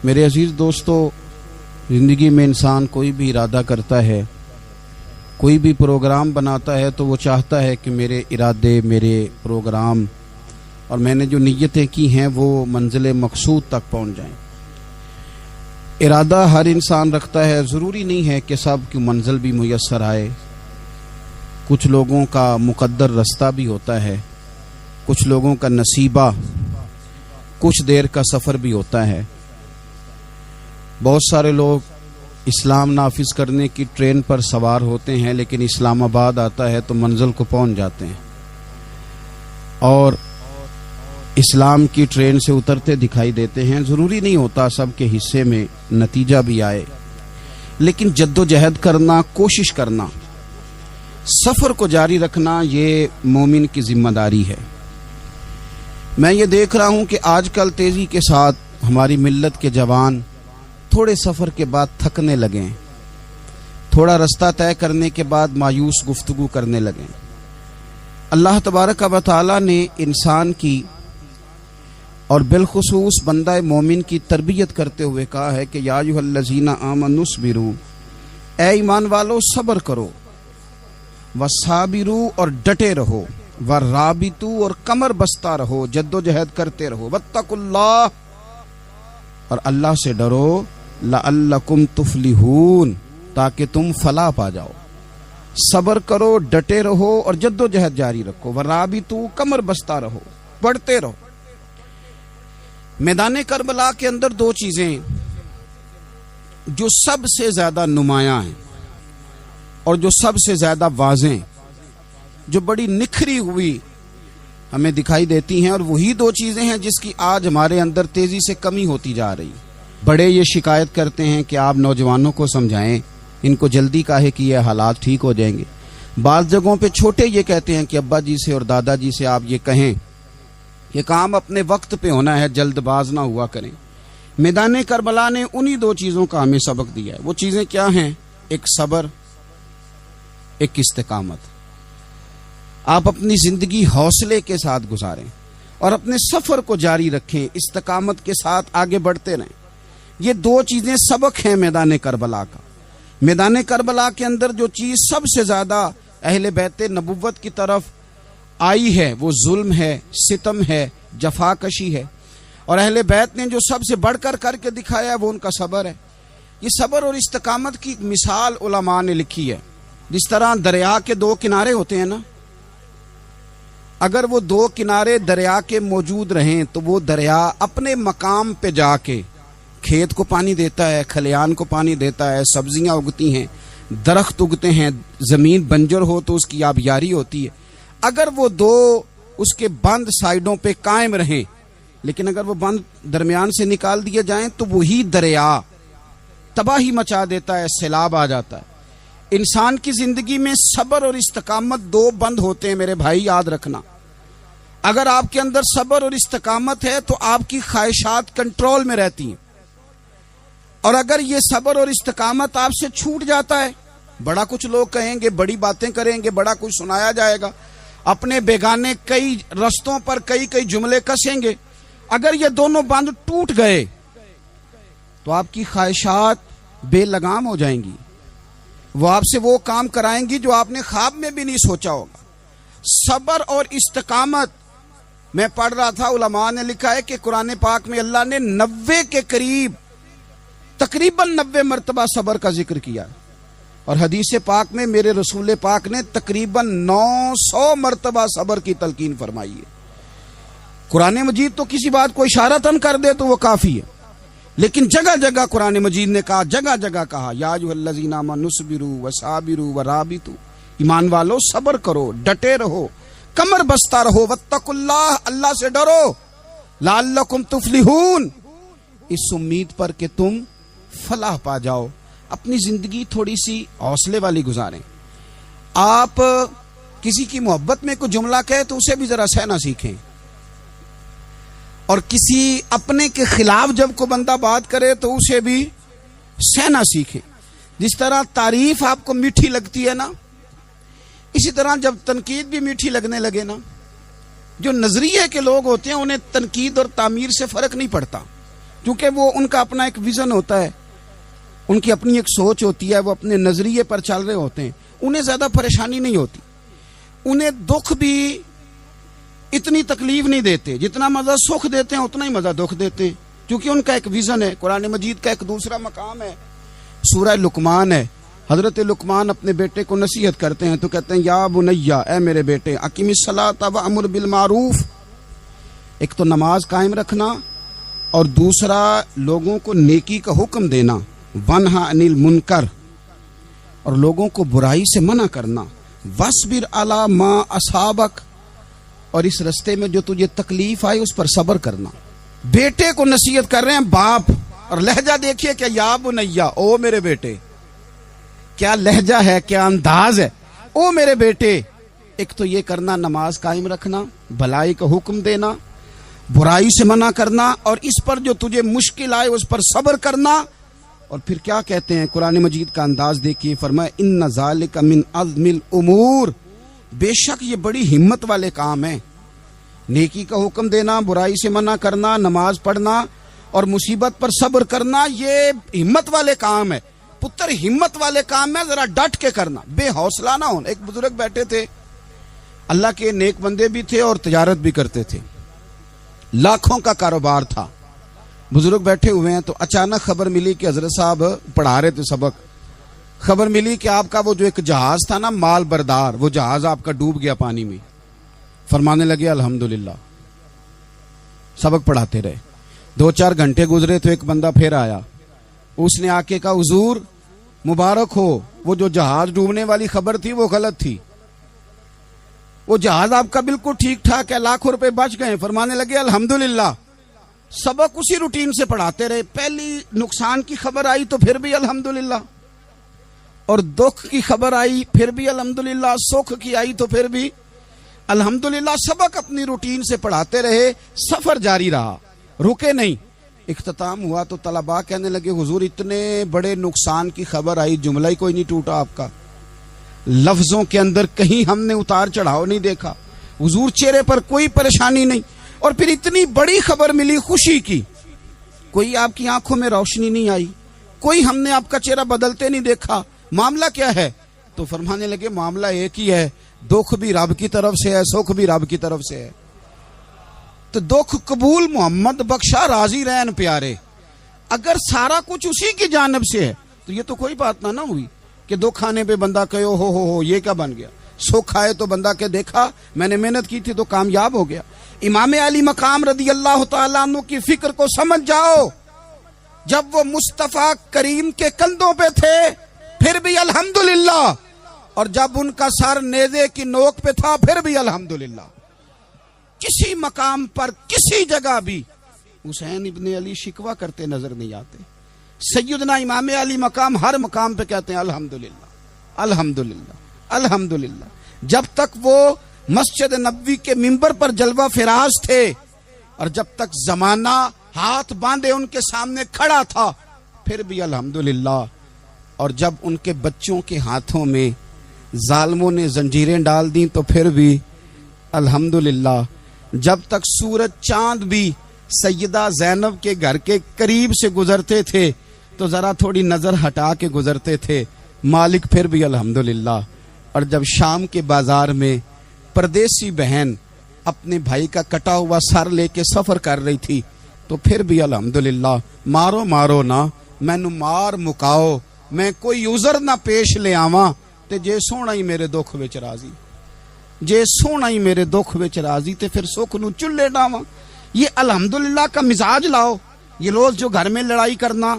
میرے عزیز دوستو، زندگی میں انسان کوئی بھی ارادہ کرتا ہے، کوئی بھی پروگرام بناتا ہے تو وہ چاہتا ہے کہ میرے ارادے، میرے پروگرام اور میں نے جو نیتیں کی ہیں وہ منزل مقصود تک پہنچ جائیں۔ ارادہ ہر انسان رکھتا ہے، ضروری نہیں ہے کہ سب کی منزل بھی میسر آئے۔ کچھ لوگوں کا مقدر رستہ بھی ہوتا ہے، کچھ لوگوں کا نصیبہ، کچھ دیر کا سفر بھی ہوتا ہے۔ بہت سارے لوگ اسلام نافذ کرنے کی ٹرین پر سوار ہوتے ہیں، لیکن اسلام آباد آتا ہے تو منزل کو پہنچ جاتے ہیں اور اسلام کی ٹرین سے اترتے دکھائی دیتے ہیں۔ ضروری نہیں ہوتا سب کے حصے میں نتیجہ بھی آئے، لیکن جد و جہد کرنا، کوشش کرنا، سفر کو جاری رکھنا، یہ مومن کی ذمہ داری ہے۔ میں یہ دیکھ رہا ہوں کہ آج کل تیزی کے ساتھ ہماری ملت کے جوان تھوڑے سفر کے بعد تھکنے لگیں، تھوڑا رستہ طے کرنے کے بعد مایوس گفتگو کرنے لگیں۔ اللہ تبارک و تعالی نے انسان کی اور بالخصوص بندہ مومن کی تربیت کرتے ہوئے کہا ہے کہ یا ایھا الذین آمنوا اصبروا، اے ایمان والو صبر کرو، وصابروا اور ڈٹے رہو، ورابطوا اور کمر بستہ رہو، جد و جہد کرتے رہو، واتقوا اللہ اور اللہ سے ڈرو، لعلکم تفلحون تاکہ تم فلاح پا جاؤ۔ صبر کرو، ڈٹے رہو اور جد و جہد جاری رکھو، ورابطوا کمر بستہ رہو، پڑھتے رہو۔ میدان کربلا کے اندر دو چیزیں جو سب سے زیادہ نمایاں ہیں اور جو سب سے زیادہ واضح ہیں، جو بڑی نکھری ہوئی ہمیں دکھائی دیتی ہیں، اور وہی دو چیزیں ہیں جس کی آج ہمارے اندر تیزی سے کمی ہوتی جا رہی۔ بڑے یہ شکایت کرتے ہیں کہ آپ نوجوانوں کو سمجھائیں، ان کو جلدی کا ہے کہ یہ حالات ٹھیک ہو جائیں گے۔ بعض جگہوں پہ چھوٹے یہ کہتے ہیں کہ ابا جی سے اور دادا جی سے آپ یہ کہیں کہ کام اپنے وقت پہ ہونا ہے، جلد باز نہ ہوا کریں۔ میدان کربلا نے انہی دو چیزوں کا ہمیں سبق دیا ہے۔ وہ چیزیں کیا ہیں؟ ایک صبر، ایک استقامت۔ آپ اپنی زندگی حوصلے کے ساتھ گزاریں اور اپنے سفر کو جاری رکھیں، استقامت کے ساتھ آگے بڑھتے رہیں۔ یہ دو چیزیں سبق ہیں میدان کربلا کا۔ میدان کربلا کے اندر جو چیز سب سے زیادہ اہل بیت نبوت کی طرف آئی ہے وہ ظلم ہے، ستم ہے، جفا کشی ہے، اور اہل بیت نے جو سب سے بڑھ کر کے دکھایا ہے وہ ان کا صبر ہے۔ یہ صبر اور استقامت کی مثال علماء نے لکھی ہے۔ جس طرح دریا کے دو کنارے ہوتے ہیں نا، اگر وہ دو کنارے دریا کے موجود رہیں تو وہ دریا اپنے مقام پہ جا کے کھیت کو پانی دیتا ہے، کھلیان کو پانی دیتا ہے، سبزیاں اگتی ہیں، درخت اگتے ہیں، زمین بنجر ہو تو اس کی آبیاری ہوتی ہے۔ اگر وہ دو اس کے بند سائیڈوں پہ قائم رہیں، لیکن اگر وہ بند درمیان سے نکال دیے جائیں تو وہی دریا تباہی مچا دیتا ہے، سیلاب آ جاتا ہے۔ انسان کی زندگی میں صبر اور استقامت دو بند ہوتے ہیں میرے بھائی، یاد رکھنا۔ اگر آپ کے اندر صبر اور استقامت ہے تو آپ کی خواہشات کنٹرول میں رہتی ہیں، اور اگر یہ صبر اور استقامت آپ سے چھوٹ جاتا ہے، بڑا کچھ لوگ کہیں گے، بڑی باتیں کریں گے، بڑا کچھ سنایا جائے گا، اپنے بیگانے کئی رستوں پر کئی جملے کسیں گے، اگر یہ دونوں بند ٹوٹ گئے تو آپ کی خواہشات بے لگام ہو جائیں گی، وہ آپ سے وہ کام کرائیں گی جو آپ نے خواب میں بھی نہیں سوچا ہوگا۔ صبر اور استقامت، میں پڑھ رہا تھا، علماء نے لکھا ہے کہ قرآن پاک میں اللہ نے 90 کے قریب، تقریباً 90 مرتبہ صبر کا ذکر کیا، اور حدیث پاک میں میرے رسول پاک نے تقریباً 900 مرتبہ صبر کی تلقین فرمائی ہے۔ قرآن مجید تو کسی بات کو اشارتاً کر دے تو وہ کافی ہے، لیکن جگہ جگہ قرآن مجید نے کہا، جگہ جگہ کہا، یا ایھا الذین آمنوا اصبروا وصابروا ورابطوا، ایمان والو صبر کرو، ڈٹے رہو، کمر بستہ رہو، واتقوا اللہ، اللہ سے ڈرو، لعلکم تفلحون، اس امید پر کہ تم فلاح پا جاؤ۔ اپنی زندگی تھوڑی سی حوصلے والی گزاریں۔ آپ کسی کی محبت میں کوئی جملہ کہے تو اسے بھی ذرا سہنا سیکھیں، اور کسی اپنے کے خلاف جب کوئی بندہ بات کرے تو اسے بھی سہنا سیکھیں۔ جس طرح تعریف آپ کو میٹھی لگتی ہے نا، اسی طرح جب تنقید بھی میٹھی لگنے لگے نا، جو نظریے کے لوگ ہوتے ہیں انہیں تنقید اور تعمیر سے فرق نہیں پڑتا۔ کیونکہ وہ ان کا اپنا ایک ویژن ہوتا ہے، ان کی اپنی ایک سوچ ہوتی ہے، وہ اپنے نظریے پر چل رہے ہوتے ہیں، انہیں زیادہ پریشانی نہیں ہوتی، انہیں دکھ بھی اتنی تکلیف نہیں دیتے، جتنا مزہ سکھ دیتے ہیں اتنا ہی مزہ دکھ دیتے ہیں، کیونکہ ان کا ایک ویژن ہے۔ قرآن مجید کا ایک دوسرا مقام ہے، سورہ لقمان ہے، حضرت لقمان اپنے بیٹے کو نصیحت کرتے ہیں تو کہتے ہیں یا بنیا، اے میرے بیٹے، اقیم الصلاۃ وامر بالمعروف، ایک تو نماز قائم رکھنا اور دوسرا لوگوں کو نیکی کا حکم دینا، ونہا عن المنکر، اور لوگوں کو برائی سے منع کرنا، وَاصْبِرْ عَلَىٰ مَا أَصَابَكَ، اور اس رستے میں جو تجھے تکلیف آئی اس پر صبر کرنا۔ بیٹے کو نصیحت کر رہے ہیں باپ، اور لہجہ دیکھیے کہ یا بنیا، او میرے بیٹے، کیا لہجہ ہے، کیا انداز ہے، او میرے بیٹے۔ ایک تو یہ کرنا، نماز قائم رکھنا، بھلائی کا حکم دینا، برائی سے منع کرنا، اور اس پر جو تجھے مشکل آئے اس پر صبر کرنا۔ اور پھر کیا کہتے ہیں، قرآن مجید کا انداز دیکھیے، فرمایا ان ذالک من عزم الامور، بے شک یہ بڑی ہمت والے کام ہیں، نیکی کا حکم دینا، برائی سے منع کرنا، نماز پڑھنا اور مصیبت پر صبر کرنا، یہ ہمت والے کام ہے پتر، ہمت والے کام ہے، ذرا ڈٹ کے کرنا، بے حوصلہ نہ ہونا۔ ایک بزرگ بیٹھے تھے، اللہ کے نیک بندے بھی تھے اور تجارت بھی کرتے تھے، لاکھوں کا کاروبار تھا، بزرگ بیٹھے ہوئے ہیں تو اچانک خبر ملی کہ حضرت صاحب پڑھا رہے تھے سبق، خبر ملی کہ آپ کا وہ جو ایک جہاز تھا نا مال بردار، وہ جہاز آپ کا ڈوب گیا پانی میں۔ فرمانے لگے الحمدللہ، سبق پڑھاتے رہے، 2-4 گھنٹے گزرے تو ایک بندہ پھر آیا، اس نے آ کے کہا حضور مبارک ہو، وہ جو جہاز ڈوبنے والی خبر تھی وہ غلط تھی، وہ جہاز آپ کا بالکل ٹھیک ٹھاک ہے، لاکھوں روپے بچ گئے۔ فرمانے لگے الحمدللہ، سبق اسی روٹین سے پڑھاتے رہے، پہلی نقصان کی خبر آئی تو پھر بھی الحمدللہ، اور دکھ کی خبر آئی پھر بھی الحمدللہ، سکھ کی آئی تو پھر بھی الحمدللہ، سبق اپنی روٹین سے پڑھاتے رہے، سفر جاری رہا، رکے نہیں۔ اختتام ہوا تو طلباء کہنے لگے حضور اتنے بڑے نقصان کی خبر آئی، جملہ ہی کوئی نہیں ٹوٹا آپ کا، لفظوں کے اندر کہیں ہم نے اتار چڑھاؤ نہیں دیکھا، حضور چہرے پر کوئی پریشانی نہیں، اور پھر اتنی بڑی خبر ملی خوشی کی، کوئی آپ کی آنکھوں میں روشنی نہیں آئی، کوئی ہم نے آپ کا چہرہ بدلتے نہیں دیکھا، معاملہ کیا ہے؟ تو فرمانے لگے معاملہ ایک ہی ہے، دکھ بھی رب کی طرف سے ہے، سکھ بھی رب کی طرف سے ہے، تو دکھ قبول محمد بخشا راضی رہن پیارے، اگر سارا کچھ اسی کی جانب سے ہے تو یہ تو کوئی بات نہ ہوئی کہ دکھ آنے پہ بندہ کہے ہو یہ کیا بن گیا، سکھ آئے تو بندہ کہ دیکھا میں نے محنت کی تھی تو کامیاب ہو گیا۔ امام علی مقام رضی اللہ تعالیٰ عنہ کی فکر کو سمجھ جاؤ، جب وہ مصطفیٰ کریم کے کندھوں پہ تھے پھر بھی الحمدللہ، اور جب ان کا سر نیزے کی نوک پہ تھا پھر بھی الحمدللہ۔ کسی مقام پر کسی جگہ بھی حسین ابن علی شکوہ کرتے نظر نہیں آتے، سیدنا امام علی مقام ہر مقام پہ کہتے ہیں الحمدللہ الحمدللہ الحمدللہ۔ جب تک وہ مسجد نبوی کے منبر پر جلوہ فراز تھے اور جب تک زمانہ ہاتھ باندھے ان کے سامنے کھڑا تھا پھر بھی الحمدللہ، اور جب ان کے بچوں کے ہاتھوں میں ظالموں نے زنجیریں ڈال دیں تو پھر بھی الحمدللہ، جب تک سورج چاند بھی سیدہ زینب کے گھر کے قریب سے گزرتے تھے تو ذرا تھوڑی نظر ہٹا کے گزرتے تھے، مالک پھر بھی الحمدللہ، اور جب شام کے بازار میں پردیسی بہن اپنے بھائی کا کٹا ہوا سر لے کے سفر کر رہی تھی تو پھر بھی الحمدللہ، مارو مارو نہ مینو مار مکاؤ، میں کوئی عذر نہ پیش لے آواں تے جے سونا ہی میرے دکھ وچ راضی، جے سونا ہی میرے دکھ وچ راضی تے پھر سکھ نو چلے ڈاواں۔ یہ الحمدللہ کا مزاج لاؤ، یہ روز جو گھر میں لڑائی کرنا،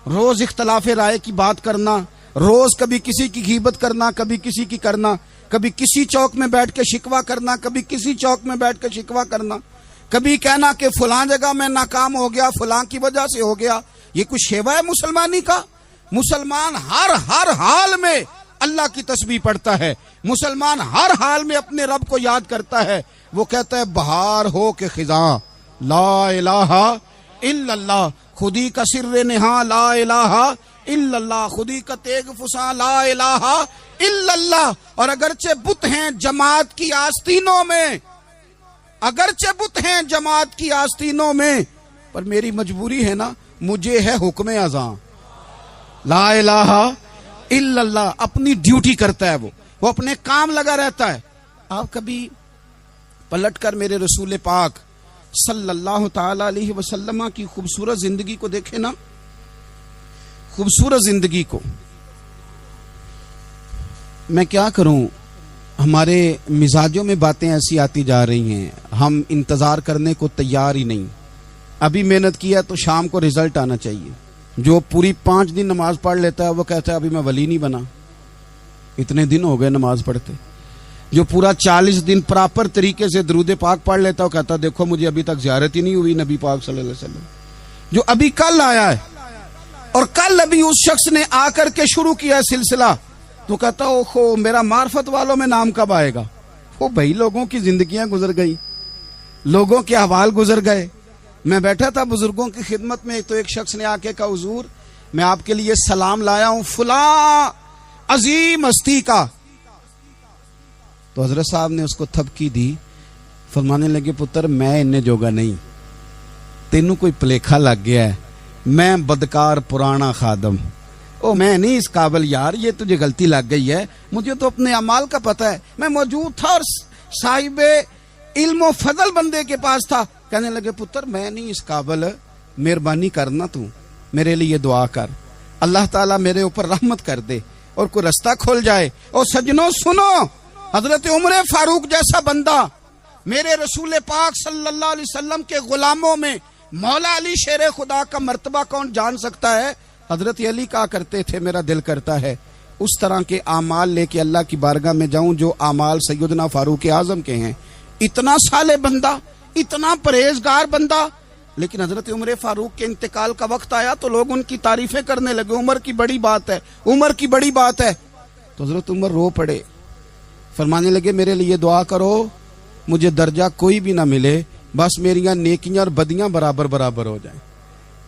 روز اختلاف رائے کی بات کرنا، روز کبھی کسی کی غیبت کرنا، کبھی کسی کی کرنا، کبھی کسی چوک میں بیٹھ کے شکوہ کرنا، کبھی کسی چوک میں بیٹھ کے شکوہ کرنا، کبھی کہنا کہ فلاں جگہ میں ناکام ہو گیا، فلاں کی وجہ سے ہو گیا، یہ کچھ شیوا ہے مسلمانی کا؟ مسلمان ہر حال میں اللہ کی تسبیح پڑھتا ہے، مسلمان ہر حال میں اپنے رب کو یاد کرتا ہے، وہ کہتا ہے بہار ہو کے خزاں لا الہ الا اللہ، خودی کا سر نہاں لا الہ الا اللہ، خودی کا تیغ فساں لا الہ الا اللہ۔ اور اگرچہ بت ہیں جماعت کی آستینوں میں، اگرچہ بت ہیں جماعت کی آستینوں میں، پر میری مجبوری ہے نا، مجھے ہے حکم اذان، لا الہ الا اللہ، اپنی ڈیوٹی کرتا ہے وہ اپنے کام لگا رہتا ہے۔ آپ کبھی پلٹ کر میرے رسول پاک صلی اللہ تعالی علیہ وسلم کی خوبصورت زندگی کو دیکھیں نا، خوبصورت زندگی کو۔ میں کیا کروں، ہمارے مزاجوں میں باتیں ایسی آتی جا رہی ہیں، ہم انتظار کرنے کو تیار ہی نہیں۔ ابھی محنت کیا تو شام کو رزلٹ آنا چاہیے۔ جو پوری 5 دن نماز پڑھ لیتا ہے وہ کہتا ہے ابھی میں ولی نہیں بنا، اتنے دن ہو گئے نماز پڑھتے۔ جو پورا 40 دن پراپر طریقے سے درود پاک پڑھ لیتا ہے وہ کہتا ہے دیکھو مجھے ابھی تک زیارت ہی نہیں ہوئی نبی پاک صلی اللہ علیہ وسلم۔ جو ابھی کل آیا ہے اور کل ابھی اس شخص نے آ کر کے شروع کیا ہے سلسلہ، تو کہتا اوہو میرا معرفت والوں میں نام کب آئے گا؟ وہ بھائی لوگوں کی زندگیاں گزر گئی، لوگوں کے احوال گزر گئے۔ میں بیٹھا تھا بزرگوں کی خدمت میں، تو ایک شخص نے آ کے کہا حضور میں آپ کے لیے سلام لایا ہوں فلاں عظیم ہستی کا۔ تو حضرت صاحب نے اس کو تھپکی دی، فرمانے لگے پتر میں انہیں جوگا نہیں، تینوں کوئی پلیکھا لگ گیا ہے، میں بدکار پرانا خادم، او میں نہیں اس قابل یار، یہ تجھے غلطی لگ گئی ہے، مجھے تو اپنے اعمال کا پتہ ہے، میں موجود تھا اور صاحب علم و فضل بندے کے پاس تھا۔ کہنے لگے پتر میں نہیں اس قابل، مہربانی کرنا تو میرے لیے دعا کر، اللہ تعالیٰ میرے اوپر رحمت کر دے اور کوئی رستہ کھل جائے۔ اور سجنوں سنو، حضرت عمر فاروق جیسا بندہ میرے رسول پاک صلی اللہ علیہ وسلم کے غلاموں میں مولا علی شیر خدا کا مرتبہ کون جان سکتا ہے؟ حضرت علی کہا کرتے تھے میرا دل کرتا ہے اس طرح کے اعمال لے کے اللہ کی بارگاہ میں جاؤں جو اعمال سیدنا فاروق اعظم کے ہیں۔ اتنا صالح بندہ، اتنا پرہیزگار بندہ، لیکن حضرت عمر فاروق کے انتقال کا وقت آیا تو لوگ ان کی تعریفیں کرنے لگے، عمر کی بڑی بات ہے، عمر کی بڑی بات ہے۔ تو حضرت عمر رو پڑے، فرمانے لگے میرے لیے دعا کرو، مجھے درجہ کوئی بھی نہ ملے، بس میریاں نیکیاں اور بدیاں برابر برابر ہو جائیں،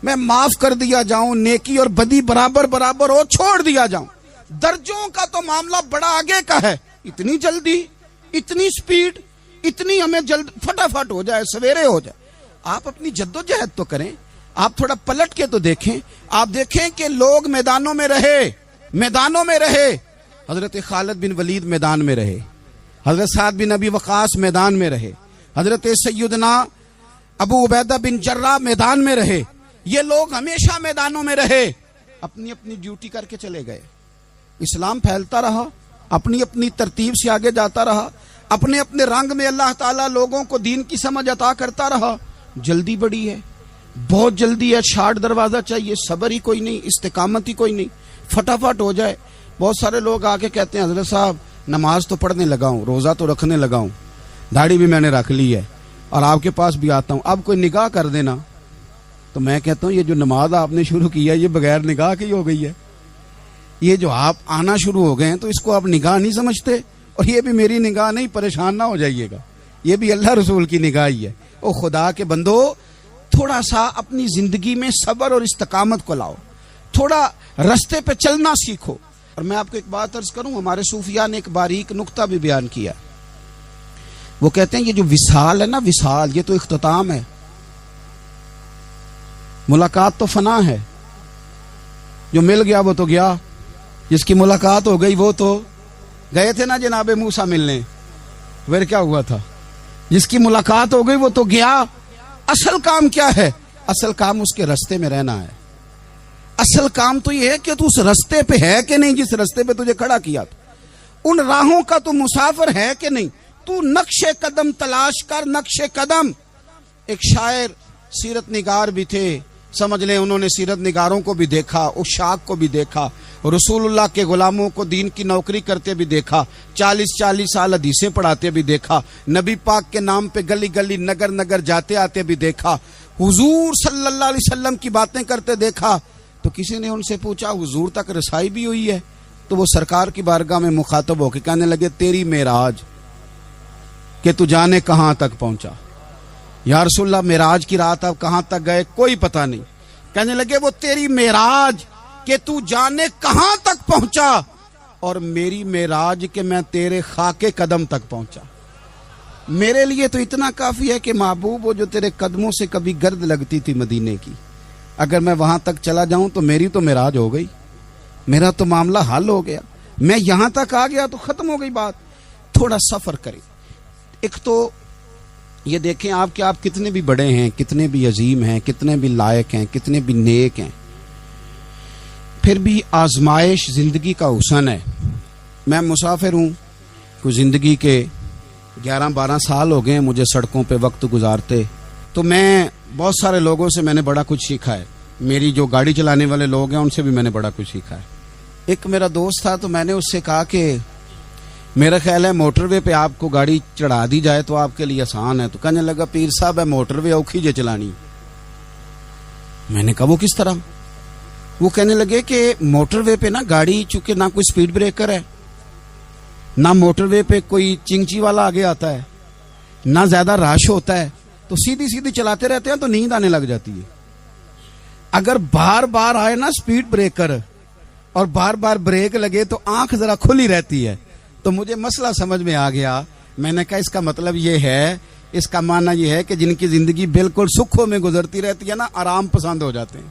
میں معاف کر دیا جاؤں، نیکی اور بدی برابر برابر ہو، چھوڑ دیا جاؤں۔ درجوں کا تو معاملہ بڑا آگے کا ہے، اتنی جلدی، اتنی سپیڈ، اتنی ہمیں جلد فٹافٹ ہو جائے، سویرے ہو جائے۔ آپ اپنی جد و جہد تو کریں، آپ تھوڑا پلٹ کے تو دیکھیں، آپ دیکھیں کہ لوگ میدانوں میں رہے، حضرت خالد بن ولید میدان میں رہے، حضرت سعد بن ابی وقاص میدان میں رہے، حضرت سیدنا ابو عبیدہ بن جراح میدان میں رہے، یہ لوگ ہمیشہ میدانوں میں رہے، اپنی اپنی ڈیوٹی کر کے چلے گئے۔ اسلام پھیلتا رہا، اپنی اپنی ترتیب سے آگے جاتا رہا، اپنے اپنے رنگ میں اللہ تعالیٰ لوگوں کو دین کی سمجھ عطا کرتا رہا۔ جلدی بڑی ہے، بہت جلدی ہے، شارٹ دروازہ چاہیے، صبر ہی کوئی نہیں، استقامت ہی کوئی نہیں، فٹافٹ ہو جائے۔ بہت سارے لوگ آ کے کہتے ہیں حضرت صاحب نماز تو پڑھنے لگا ہوں، روزہ تو رکھنے لگا ہوں، داڑھی بھی میں نے رکھ لی ہے اور آپ کے پاس بھی آتا ہوں، اب کوئی نگاہ کر دینا۔ تو میں کہتا ہوں یہ جو نماز آپ نے شروع کی ہے یہ بغیر نگاہ کی ہو گئی ہے، یہ جو آپ آنا شروع ہو گئے ہیں تو اس کو آپ نگاہ نہیں سمجھتے، اور یہ بھی میری نگاہ نہیں، پریشان نہ ہو جائیے گا، یہ بھی اللہ رسول کی نگاہ ہی ہے۔ او خدا کے بندو، تھوڑا سا اپنی زندگی میں صبر اور استقامت کو لاؤ، تھوڑا رستے پہ چلنا سیکھو۔ اور میں آپ کو ایک بات عرض کروں، ہمارے صوفیاء نے ایک باریک نقطہ بھی بیان کیا، وہ کہتے ہیں یہ جو وصال ہے نا، وصال، یہ تو اختتام ہے، ملاقات تو فنا ہے، جو مل گیا وہ تو گیا، جس کی ملاقات ہو گئی وہ تو گئے تھے نا جناب موسیٰ ملنے، پھر کیا ہوا تھا؟ جس کی ملاقات ہو گئی وہ تو گیا۔ اصل کام کیا ہے؟ اصل کام اس کے رستے میں رہنا ہے، اصل کام تو یہ ہے کہ تو اس رستے پہ ہے کہ نہیں، جس رستے پہ تجھے کھڑا کیا تھا، ان راہوں کا تو مسافر ہے کہ نہیں، تو نقش قدم تلاش کر، نقش قدم۔ ایک شاعر سیرت نگار بھی تھے، سمجھ لیں انہوں نے سیرت نگاروں کو بھی دیکھا، عشاق کو بھی دیکھا، رسول اللہ کے غلاموں کو دین کی نوکری کرتے بھی دیکھا، 40 سال حدیثیں پڑھاتے بھی دیکھا، نبی پاک کے نام پہ گلی گلی نگر نگر جاتے آتے بھی دیکھا، حضور صلی اللہ علیہ وسلم کی باتیں کرتے دیکھا۔ تو کسی نے ان سے پوچھا حضور تک رسائی بھی ہوئی ہے؟ تو وہ سرکار کی بارگاہ میں مخاطب ہو کے کہنے لگے تیری معراج کہ تو جانے کہاں تک پہنچا، یا رسول اللہ معراج کی رات آپ کہاں تک گئے کوئی پتہ نہیں، کہنے لگے وہ تیری معراج کہ تو جانے کہاں تک پہنچا، اور میری معراج کہ میں تیرے خاک قدم تک پہنچا۔ میرے لیے تو اتنا کافی ہے کہ محبوب وہ جو تیرے قدموں سے کبھی گرد لگتی تھی مدینے کی، اگر میں وہاں تک چلا جاؤں تو میری تو معراج ہو گئی، میرا تو معاملہ حل ہو گیا، میں یہاں تک آ گیا تو ختم ہو گئی بات۔ تھوڑا سفر کریں۔ ایک تو یہ دیکھیں آپ کہ آپ کتنے بھی بڑے ہیں، کتنے بھی عظیم ہیں، کتنے بھی لائق ہیں، کتنے بھی نیک ہیں، پھر بھی آزمائش زندگی کا حسن ہے۔ میں مسافر ہوں، کوئی زندگی کے 11-12 سال ہو گئے ہیں مجھے سڑکوں پہ وقت گزارتے، تو میں بہت سارے لوگوں سے میں نے بڑا کچھ سیکھا ہے، میری جو گاڑی چلانے والے لوگ ہیں ان سے بھی میں نے بڑا کچھ سیکھا ہے۔ ایک میرا دوست تھا تو میں نے اس سے کہا کہ میرا خیال ہے موٹر وے پہ آپ کو گاڑی چڑھا دی جائے تو آپ کے لیے آسان ہے، تو کہنے لگا پیر صاحب ہے موٹر وے اوکھی جے چلانی۔ میں نے کہا وہ کس طرح؟ وہ کہنے لگے کہ موٹر وے پہ نا گاڑی چونکہ نہ کوئی سپیڈ بریکر ہے، نہ موٹر وے پہ کوئی چنگچی والا آگے آتا ہے، نہ زیادہ رش ہوتا ہے، تو سیدھی سیدھی چلاتے رہتے ہیں تو نیند آنے لگ جاتی ہے۔ اگر بار بار آئے نا سپیڈ بریکر اور بار بار بریک لگے تو آنکھ ذرا کھلی رہتی ہے۔ تو مجھے مسئلہ سمجھ میں آ گیا، میں نے کہا اس کا مطلب یہ ہے، اس کا معنی یہ ہے کہ جن کی زندگی بالکل سکھوں میں گزرتی رہتی ہے نا آرام پسند ہو جاتے ہیں،